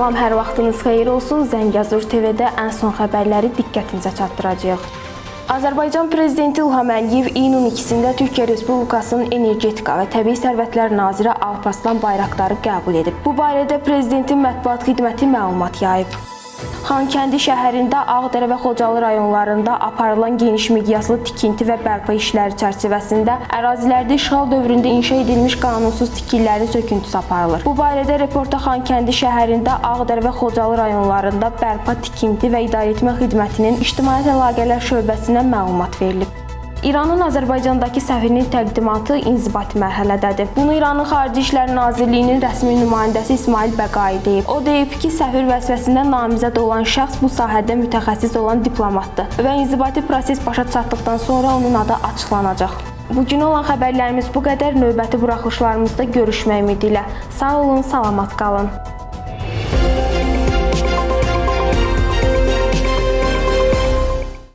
Salam, hər vaxtınız xeyir olsun. Zəngəzur TV-də ən son xəbərləri diqqətinizə çatdıracağıq. Azərbaycan Prezidenti İlham Əliyev iyunun 2-də Türkiyə Respublikasının Energetika və Təbii Sərvətlər Naziri Alparslan Bayraqdarı qəbul edib. Bu barədə Prezidentin mətbuat xidməti məlumat yayıb. Xankəndi şəhərində Ağdərə və Xocalı rayonlarında aparılan geniş miqyaslı tikinti və bərpa işləri çərçivəsində ərazilərdə işğal dövründə inşa edilmiş qanunsuz tikililərin söküntüsü aparılır. Bu barədə reporta Xankəndi şəhərində Ağdərə və Xocalı rayonlarında bərpa, tikinti və idarəetmə xidmətinin İctimaiyyət Əlaqələr şöbəsinə məlumat verilib. İranın Azərbaycandakı səfirinin təqdimatı inzibati mərhələdədir. Bunu İranın Xarici İşlər Nazirliyinin rəsmi nümayəndəsi İsmail Bəqai deyib. O deyib ki, səfir vəzifəsində namizəd olan şəxs bu sahədə mütəxəssis olan diplomatdır və inzibati proses başa çatdıqdan sonra onun adı açıqlanacaq. Bugün olan xəbərlərimiz bu qədər. Növbəti buraxılışlarımızda görüşmək ümidi ilə. Sağ olun, salamat qalın.